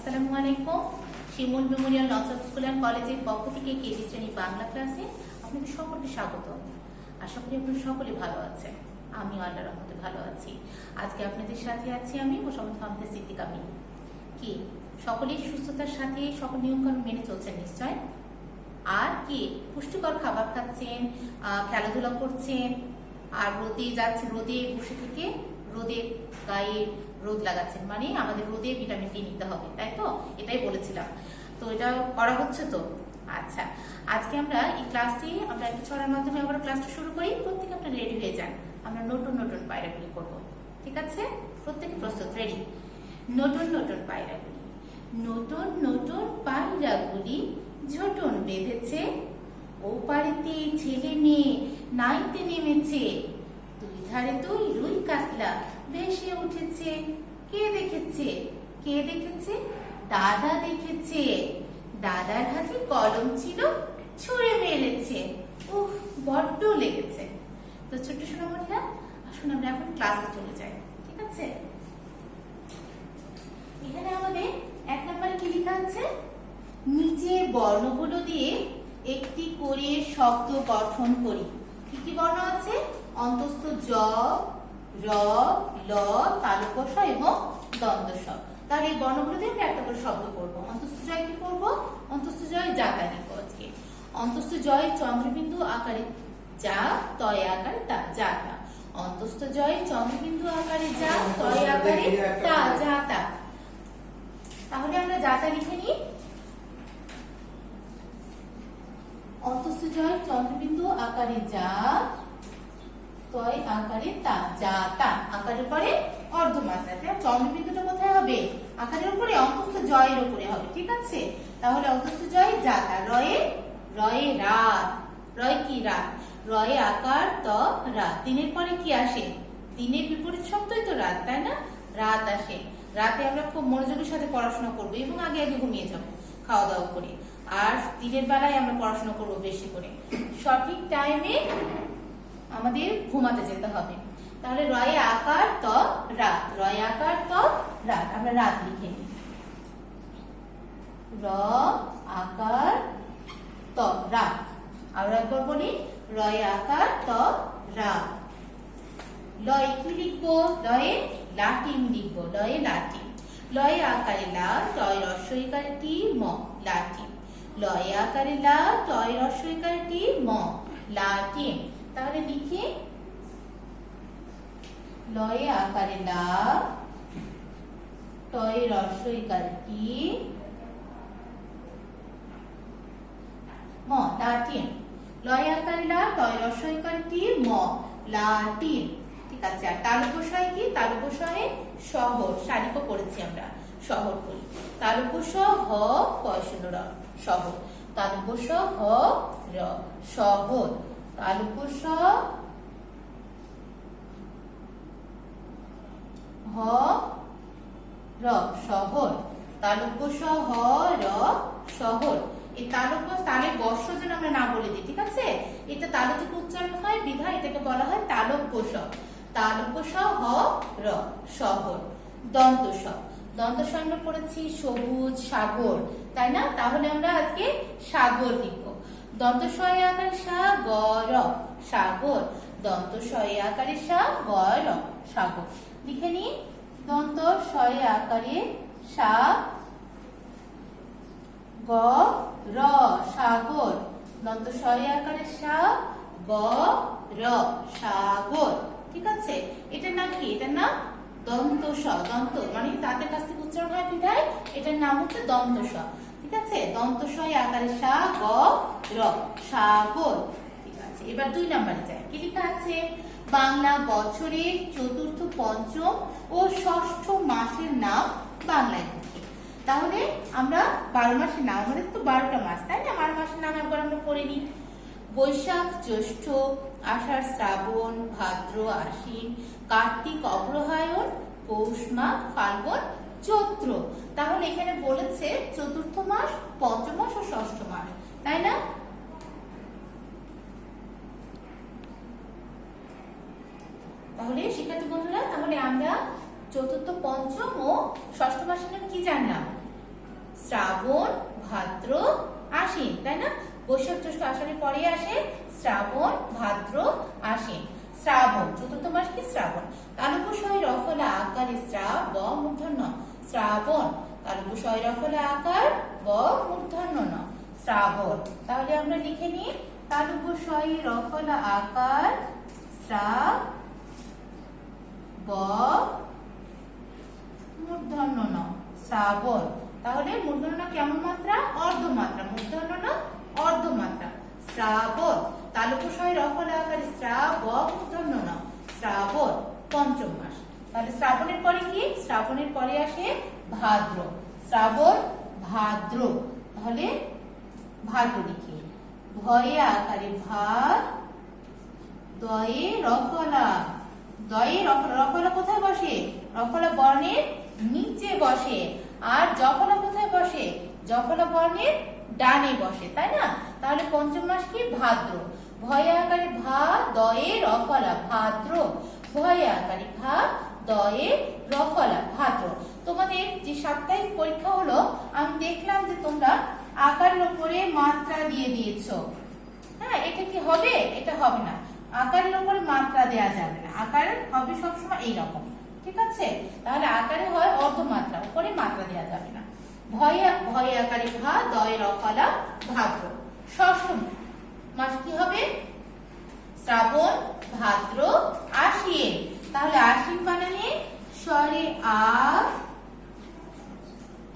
আসসালামু আলাইকুম। শিমুল Memorial north school and কলেজের পক্ষ থেকে কেজি শ্রেণী বাংলা ক্লাসে আপনাদের সকলকে স্বাগত। আশা করি আপনারা সকলে ভালো আছেন। আমিও আল্লাহর রহমতে ভালো আছি। আজকে আপনাদের সাথে আছি আমি মোসাম্মদ হামদা সিদ্দিকা মিনি। কি সকলেই সুস্থতার সাথে সকল নিয়মকানুন মেনে চলছেন নিশ্চয়? আর কি পুষ্টিকর খাবার খাচ্ছেন, খেলাধুলা করছেন, আর রোদে যাচ্ছেন, রোদে বসে থেকে রোদে গায়ে রোদ লাগাচ্ছেন, মানে আমাদের রোদে ভিটামিন ডি নিতে হবে, তাই তো? এটাই বলেছিলাম, তো এটা করা হচ্ছে তো। আচ্ছা, আজকে আমরা এই ক্লাসে আমরা একটা ছড়ার মাধ্যমে আবার ক্লাসটা শুরু করি। প্রত্যেকে আপনারা রেডি হয়ে যান, আমরা নতুন নতুন পায়রাগুলি করব, ঠিক আছে? প্রত্যেকে প্রস্তুত, রেডি? নতুন নতুন পায়রাগুলি, নতুন নতুন পায়রাগুলি ঝুঁটুন বেঁধেছে, ও পাড়িতে ছেলে মেয়ে নাইতে নেমেছে, দুই ধারে দুই রুই কাতলা ভেসে উঠেছে। কে দেখেছে? কে দেখেছে? দাদা দেখেছে। দাদার হাতে কলম ছিল, ছুঁড়ে মেরেছে। উফ, বড্ড লেগেছে। তো ছোট্ট সোনামণিরা, আসুন আমরা এখন ক্লাসে চলে যাই, ঠিক আছে? এখানে আমাদের 1 নম্বরে কি লেখা আছে? নিচের বর্ণগুলো দিয়ে একটি করে শব্দ গঠন করি। কি কি বর্ণ আছে? অন্তস্থ জ, র, ল, তালব্য শ এবং দন্ত স। তাহলে এই বর্ণগুলো দিয়ে আমরা একটা করে শব্দ করবো। অন্তস্থ জয় কি করবো? অন্তস্থ জয় যাতা লিখবো আজকে। অন্তস্থ জয় চন্দ্রবিন্দু আকারে যা, তয় আকারে তা, যাতা। অন্তস্থ জয় চন্দ্রবিন্দু আকারে যা, তয় আকারে তা, যাতা। তাহলে আমরা যাতা লিখে নিই। অন্তস্থ জয় চন্দ্রবিন্দু আকারে যা, তয় আকারে তা, যাতা। আকারের পরে অর্ধমাত্রাতে চন্দ্রবিন্দুটা কোথায় হবে? আকারের উপরে, অন্তস্থ জয়ের উপরে হবে, ঠিক আছে? তাহলে অন্তস্থ জয় যাতা। রয়ে, রয়ে রাত, রয় কি? রাত। রয়ে আকার ত রাত। তিনের পরে কি আসে? তিনের বিপরীত শব্দই তো রাত, তাই না? রাত আসে। রাতে আমরা খুব মনোযোগের সাথে পড়াশোনা করবো এবং আগে আগে ঘুমিয়ে যাবো খাওয়া দাওয়া করে। আর দিনের বেলায় আমরা পড়াশোনা করবো বেশি করে। সঠিক টাইমে আমাদের ঘুমাতে যেতে হবে। তাহলে রয়ে আকার ত রাত, রয়ে আকার ত রাত। আমরা রাত লিখে নিই। র আকার ত রাত। আর একবার বলি, রয়ে আকার ত রাত। লয়ে কি লিখবো? লয়ে লাটিম লিখবো। লয়ে লাটিম। লয়ে আকারে লা, টয় রস্বইকারে টি, ম, লাটিম। লয়ে আকারে লা, টয় রস্বইকারে টি, ম, লাটিম। তাহলে লিখি, লয়ে আকারে লা, টয় রস্বইকারে টি, ম, লাটিম। লয়ে আকারে লা, টয় রস্বইকারে টি, ম, লাটিম। ঠিক আছে। আর তালব্য শয় কি? তালব্য শয়ে শহর, শালিকও পড়েছি আমরা, শহর বলি। তালব্য শ হ পয়শূন্য র, শহর। তালব্য শ হ র, শহর। তালব্য শ হ র, শহর। তালব্য শ হ র, শহর। এই তালব্য, তালে বর্ষ যেন আমরা না বলে দিই, ঠিক আছে? এটা তালে থেকে উচ্চারণ হয় বিধায় এটাকে বলা হয় তালব্য শ। তালব্য শ হ র, শহর। দন্ত স, দন্ত স আমরা পড়েছি সবুজ, সাগর, তাই না? তাহলে আমরা আজকে সাগর লিখবো। দন্ত স এ আকারে সা, গ, র, সাগর। দন্ত স এ আকারে সা, গ, র, সাগর। লিখে নি। দন্ত স এ আকারে সা, গ, র, সাগর। দন্ত স এ আকারে সা, গ, র, সাগর। ঠিক আছে? এটার নাম কি? এটার নাম দন্ত স। দন্ত মানে দাঁতের কাছ থেকে উচ্চারণ হয় বিধায় এটার নাম হচ্ছে দন্ত স, ঠিক আছে? দন্ত স এ আকারে সা, গ, র, সাগর। ঠিক আছে, এবার 2 নম্বরে যাই। কি লেখা আছে? বাংলা বছরের চতুর্থ, পঞ্চম ও ষষ্ঠ মাসের নাম বাংলায় লিখি। তাহলে আমরা 12 মাসের নাম, আমাদের তো 12টা মাস, তাই না? 12 মাসের নাম একবার আমরা পড়ে নিই। বৈশাখ, জ্যৈষ্ঠ, আষাঢ়, শ্রাবণ, ভাদ্র, আশ্বিন, কার্তিক, অগ্রহায়ণ, পৌষ মাঘ, ফাল্গুন, চৈত্র। তাহলে এখানে বলেছে চতুর্থ মাস, পঞ্চম মাস ও ষষ্ঠ মাস, তাই না? তাহলে শিক্ষার্থী বন্ধুরা, তাহলে আমরা চতুর্থ, পঞ্চম ও ষষ্ঠ মাসের নাম কি জানলাম? শ্রাবণ, ভাদ্র, আশ্বিন, তাই না? বৈশাখ, জ্যৈষ্ঠ, আষাঢ়ের পরে আসে শ্রাবণ, ভাদ্র, আশ্বিন। শ্রাবণ চতুর্থ মাস কি শ্রাবণ। তালব্য শয় রফলা আকারে শ্রাব মূর্ধন্য শ্রাবণ। তালব্য শয় রফলা আকার ব মূর্ধন্য ন শ্রাবণ। তাহলে আমরা লিখে নিই তালব্য শয় রফলা আকার শ্রাব ব মূর্ধন্য ন শ্রাবণ। তাহলে মূর্ধন্য কেমন মাত্রা? অর্ধমাত্রা। মূর্ধন্য ন অর্ধমাত্রা। শ্রাবণ। তালব্য শয় রফলা আকারে শ্রাব মূর্ধন্য ন শ্রাবণ পঞ্চম মাস। তাহলে শ্রাবণের পরে কি? শ্রাবণের পরে আসে ভাদ্র। শ্রাবণ, ভাদ্র। তাহলে ভাদ্র লিখি ভয়ে আকারে ভা, দয়ে রফলা। দয়ে রফলা। রফলা কোথায় বসে? রফলা বর্ণের নিচে বসে। আর জফলা কোথায় বসে? জফলা বর্ণের ডানে বসে, তাই না? তাহলে পঞ্চম মাস কি? ভাদ্র। ভয়ে আকারে ভা, দয়ে রফলা ভাদ্র। ভয়ে আকারে ভা, দয়ে রফলা ভাদ্র। তোমাদের যে সাপ্তাহিক পরীক্ষা হলো, আমি দেখলাম যে তোমরা আকারের উপরে মাত্রা দিয়ে দিয়েছো। হ্যাঁ, এটা কি হবে? এটা হবে না। আকারের উপরে মাত্রা দেয়া যাবে না। আকার হবে সবসময় এইরকম, ঠিক আছে? তাহলে আকারে হয় অর্ধমাত্রা, উপরে মাত্রা দেয়া যাবে না। ভয়ে আকারে ভা, দয়ে রফলা ভাদ্র। ষষ্ঠ মাস কি হবে? শ্রাবণ, ভাদ্র, আশ্বিন। তাহলে আশ্বিন বানানে স্বরে আ,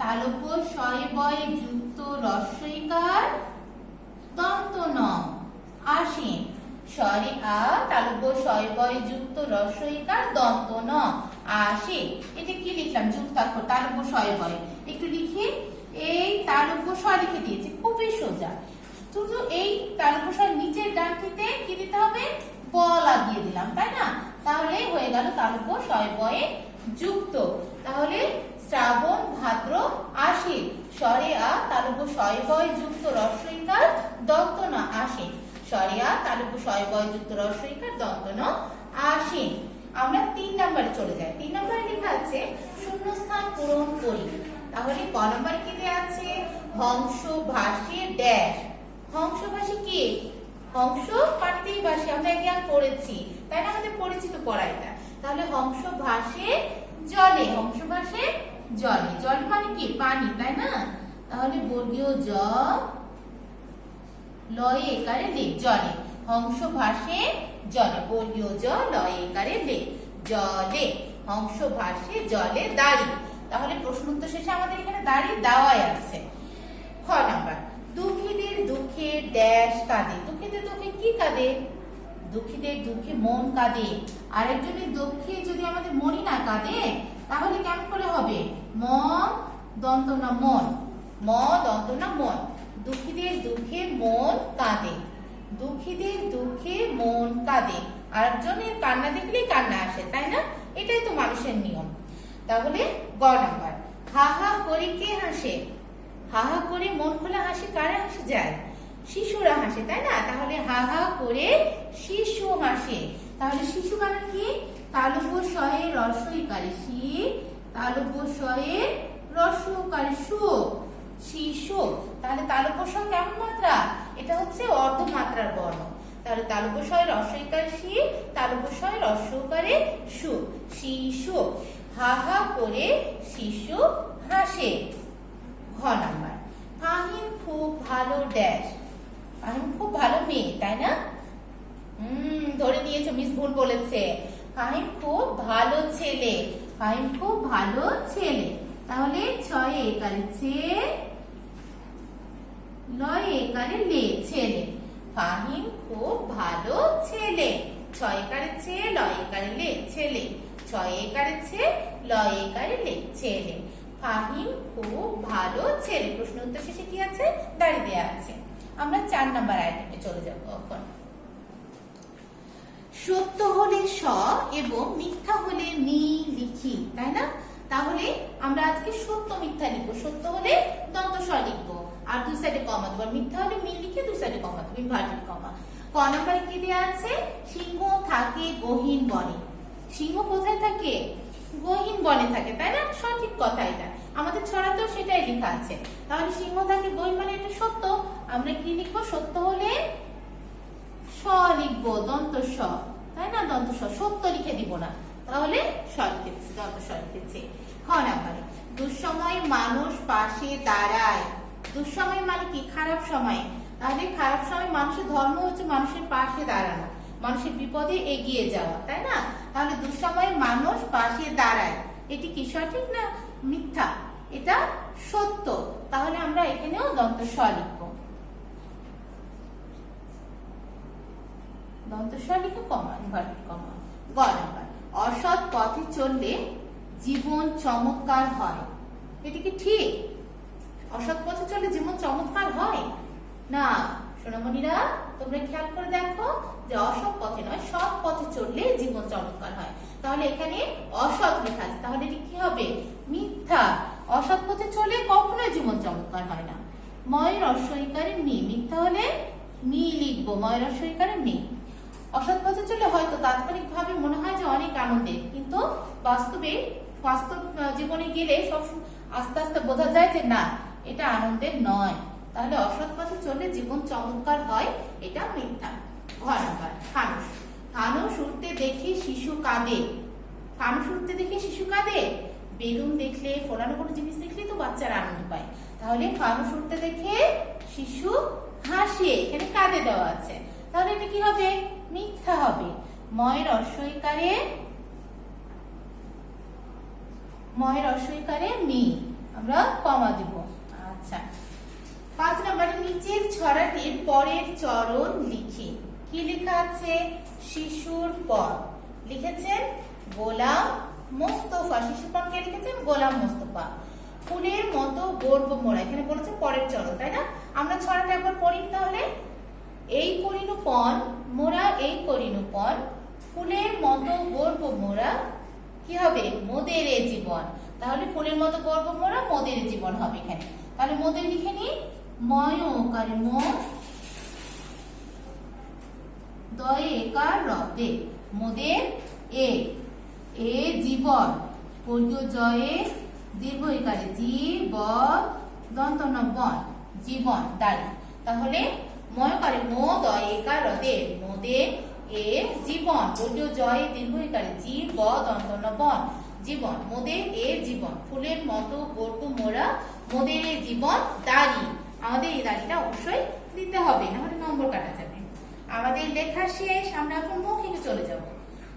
তালব্য শয়ে বয়ে যুক্ত রস্বইকার দন্ত ন আশ্বিন। স্বরে আ, তালব্য শয়ে বয়ে যুক্ত রস্বইকার দন্ত ন আশ্বিন। এটা কি লিখলাম? যুক্তাক্ষর তালব্য শয়ে বয়ে। একটু লিখি, এই তালব্য শ লিখে দিয়েছি, খুবই সোজা। শুধু এই তালব্য শয়ের নিচের ডানটিতে কি দিতে হবে? ব লাগিয়ে দিলাম, তাই না? তাহলে হয়ে গেল তালব্য শয়ে বয়ে যুক্ত। তাহলে শ্রাবণ, ভাদ্র, আশ্বিন। স্বরে আ, তালব্য শয়ে বয়ে যুক্ত রস্বইকার দন্ত ন আশ্বিন। স্বরে আ, তালব্য শয়ে বয়ে যুক্ত রস্বইকার দন্ত ন আশ্বিন। আমরা 3 নম্বরে চলে যাই। 3 নম্বরে লেখা আছে শূন্যস্থান পূরণ করি। তাহলে ক নম্বরে কি দেয়া আছে? হংস ভাসে ড্যাশ। হংস ভাসে কি? হংস পানিতেই ভাসে, আমরা জ্ঞান পড়েছি, তাই না? আমাদের পরিচিত পড়া এটা। তাহলে হংস ভাসে জলে। হংস ভাসে জলে। জল মানে কি? পানি, তাই না? তাহলে বর্গীয় জ লয়ে একারে লে জলে। হংস ভাসে জলে। বর্গীয় জ লয়ে একারে লে জলে। হংস ভাসে জলে দাঁড়ি। তাহলে প্রশ্ন উত্তর শেষে আমাদের এখানে দাঁড়ি দেওয়াই আছে। খ নাম্বার দুঃখীদের দুঃখে ড্যাশ কাঁদে। দুঃখীদের দুঃখে কি কাঁদে? দুঃখীদের দুঃখে মন কাঁদে। আরেকজনের দুঃখে যদি আমাদের মনই না কাঁদে, তাহলে কেমন করে হবে? ম দন্ত না মন। ম দন্ত না মন। দুঃখীদের দুঃখে মন কাঁদে। দুঃখীদের দুঃখে মন কাঁদে। আরেকজনের কান্না দেখলেই কান্না আসে, তাই না? এটাই তো মানুষের নিয়ম। তাহলে গ নাম্বার হা হা করে কে হাসে? হা হা করে মন খোলা হাসি কারে হাসি যায়? শিশুরা হাসে, তাই না? তাহলে হা হা করে শিশু হাসে। তাহলে শিশু মানে কি? তালব্য শয়ে রস্বইকারে শি, তালব্য শয়ে রস্বইকারে সু, শিশু। তাহলে তালব্য শ কেমন মাত্রা? এটা হচ্ছে অর্ধমাত্রার বর্ণ। তাহলে তালব্য শয়ে রস্বইকারে শি, তালব্য শয়ে রস্বইকারে সু, শিশু। হা হা করে শিশু হাসে। ঘ নাম্বার ফাহিম খুব ভালো ড্যাশ। ফাহিম খুব ভালো মেয়ে, তাই না? ধরে নিয়েছো, মিস ভুল বলেছে। ফাহিম খুব ভালো ছেলে। ফাহিম খুব ভালো ছেলে। তাহলে ছয়ে একারে ছে, লয়ে একারে লে ছেলে। ফাহিম খুব ভালো ছেলে। ছয় একারে ছে, লয়ে একারে লে ছেলে। ছয় একারে ছে, লয়ে একারে লে ছেলে। ফাহিম খুব ভালো ছেলে। প্রশ্ন উত্তর শেষে কি আছে? দাঁড়িয়ে দেয়া আছে। আমরা 4 নাম্বার আইটেমে চলে যাব এখন। সত্য হলে স এবং মিথ্যা হলে মি লিখি, তাই না? তাহলে আমরা আজকে সত্য মিথ্যা লিখবো। সত্য হলে দন্ত স লিখবো, আর দুই সাইডে কমা দেবো। মিথ্যা হলে মি লিখে দুই সাইডে কমা দেবো, ইনভার্টেড কমা। ক নাম্বারে কি দেয়া আছে? সিংহ থাকে গহীন বনে। সিংহ কোথায় থাকে? গহীন বনে থাকে, তাই না? সঠিক কথা এটা। আমাদের ছড়াতেও সেটাই লেখা আছে। তাহলে সিংহ থাকে বই মানে এটা সত্য। আমরা কি লিখবো? সত্য হলে স লিখবো, দন্ত স, তাই না? দন্ত স, সত্য লিখে দিব না, তাহলে স লিখেছি, দন্ত স লিখেছি। খ নাম্বারে, দুঃসময় মানুষ পাশে দাঁড়ায়। দুঃসময় মানে কি? খারাপ সময়। তাহলে খারাপ সময় মানুষের ধর্ম হচ্ছে মানুষের পাশে দাঁড়ানো, মানুষের বিপদে এগিয়ে যাওয়া, তাই না? তাহলে দুঃসময়ে মানুষ পাশে দাঁড়ায়, এটি কি সঠিক না মিথ্যা? এটা সত্য। তাহলে আমরা এখানেও দন্ত স লিখবো, দন্ত স লিখে কমা, ইনভার্টেড কমা। গ নাম্বার, অসৎ পথে চললে জীবন চমৎকার হয়। এটি কি ঠিক? অসৎ পথে চললে জীবন চমৎকার হয় না। সোনামণিরা তোমরা খেয়াল করে দেখো যে অসৎ পথে নয়, সৎ পথে চললে জীবন চমৎকার হয়। তাহলে এখানে অসৎ লেখা আছে, তাহলে এটি কি হবে? মিথ্যা। অসৎ পথে চলে কখনোই জীবন চমৎকার হয় না। ময় রস্বইকারে মি, মিথ্যা হলে মি লিখবো, ময় রস্বইকারে মি। অসৎ পথে চলে হয়তো তাৎক্ষণিক ভাবে মনে হয় যে অনেক আনন্দের, কিন্তু বাস্তবে বাস্তব জীবনে গেলে সব আস্তে আস্তে বোঝা যায় যে না, এটা আনন্দের নয়। তাহলে অসৎ পথে চললে জীবন চমৎকার হয়, এটা মিথ্যা। ঘ নাম্বার, ফানুস। ফানুস উঠতে দেখি শিশু কাঁদে। ফানুস উঠতে দেখি শিশু কাঁদে। বেলুন দেখলে, ফোলানো কোনো জিনিস দেখলে তো বাচ্চারা আনন্দ পায়। তাহলে ফানুস উঠতে দেখে শিশু হাসে, এখানে কাঁদে দেওয়া আছে, তাহলে এটা কি হবে? মিথ্যা হবে। ময় রস্বইকারে, ময় রস্বইকারে মি, আমরা কমা দিব। আচ্ছা, 5 নম্বরে, নিচের ছড়াটির পরের চরণ লিখি। কি লেখা আছে? শিশুর পর লিখেছেন গোলাম মোস্তফা। শিশুর পর কে লিখেছেন? গোলাম মোস্তফা। ফুলের মতো গর্ব মোড়া, এখানে বলেছে পরের চরণ, তাই না? আমরা ছড়াটা একবার পড়ি তাহলে। এই করিনু পন মোরা, এই করিনু পন, ফুলের মতো গর্ব মোরা, কি হবে? মোদের এ জীবন। তাহলে ফুলের মতো গর্ব মোরা, মোদের এ জীবন হবে এখানে। তাহলে মোদের লিখে নি, ময় ওকারে মো, দয়ে একার রদে, মোদের এ, এ জীবন, পর্যয় জয়ে দীর্ঘ একারে জীব, দন্ত ন বন, জীবন, দাঁড়ি। তাহলে ময়কারে মো, দয়ে একার রদে, মোদের এ জীবন, পর্যয় জয়ে দীর্ঘ একারে জীব, দন্ত ন বন, জীবন, মোদের এ জীবন, ফুলের মতো গর্ব মোরা, মোদের এ জীবন, দাঁড়ি। আমাদের এই দাঁড়িটা অবশ্যই দিতে হবে, না হলে নম্বর কাটা যাবে। আমাদের লেখা শেষ, আমরা এখন মৌখিকে চলে যাব।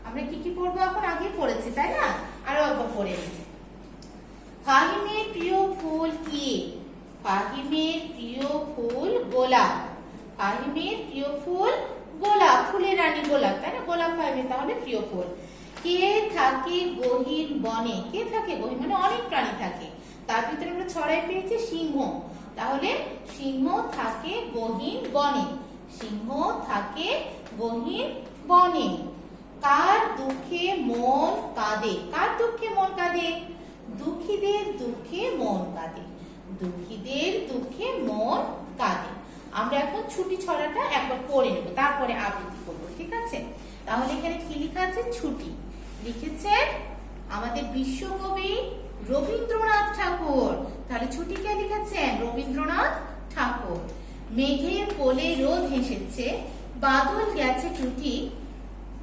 আমরা কি কি পড়বো এখন? আগে পড়েছি, তাই না? আরো একবার পড়ে নিই। ফাহিমের প্রিয় ফুল কি? ফাহিমের প্রিয় ফুল গোলাপ। ফাহিমের প্রিয় ফুল গোলাপ, ফুলের রানী গোলাপ, তাই না? গোলাপ ফাহিমের তাহলে প্রিয় ফুল। কে থাকে গহীন বনে? কে থাকে গহীন মানে অনেক প্রাণী থাকে, তার ভিতরে আমরা ছড়ায় পেয়েছি সিংহ। তাহলে সিংহ থাকে গহীন বনে, সিংহ থাকে গহীন বনে। কার দুঃখে মন কাঁদে? কার দুঃখে মন কাঁদে? দুঃখীদের দুঃখে মন কাঁদে, দুঃখীদের দুঃখে মন কাঁদে। আমরা এখন ছুটি ছড়াটা একবার পড়ে নেব, তারপরে আবৃত্তি করবো, ঠিক আছে? তাহলে এখানে কি লেখা আছে? ছুটি লিখেছেন আমাদের বিশ্বকবি রবীন্দ্রনাথ ঠাকুর। তাহলে ছুটি কে লিখেছেন? রবীন্দ্রনাথ ঠাকুর। মেঘের কোলে রোদ হেসেছে, বাদল গেছে টুটি,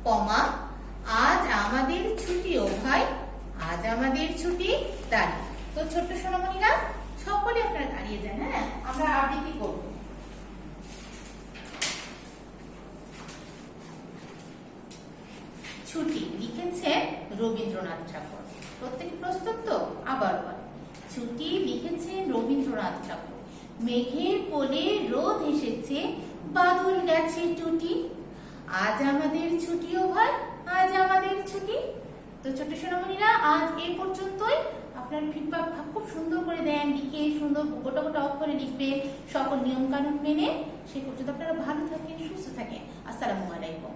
কমা, আজ আমাদের ছুটি ও ভাই, আজ আমাদের ছুটি, দাঁড়ি। তো ছোট্ট সোনামণিরা সকলে আপনারা দাঁড়িয়ে যান, হ্যাঁ? আমরা আবৃত্তি করব। ছুটি লিখেছেন রবীন্দ্রনাথ ঠাকুর। প্রত্যেকে প্রস্তুত তো? আবার বল। ছুটি লিখেছেন রবীন্দ্রনাথ ঠাকুর। মেঘের কোলে রোদ এসেছে, বাদল গেছে টুটি, আজ আমাদের ছুটি ও ভাই, আজ আমাদের ছুটি। তো ছোট সোনামণিরা আজ এই পর্যন্তই। আপনার ফিডব্যাক খুব সুন্দর করে দেন, লিখে সুন্দর গোটা গোটা অক্ষরে লিখবেন সকল নিয়ম কানুন মেনে। সেই পর্যন্ত আপনারা ভালো থাকেন, সুস্থ থাকেন। আসসালামু আলাইকুম।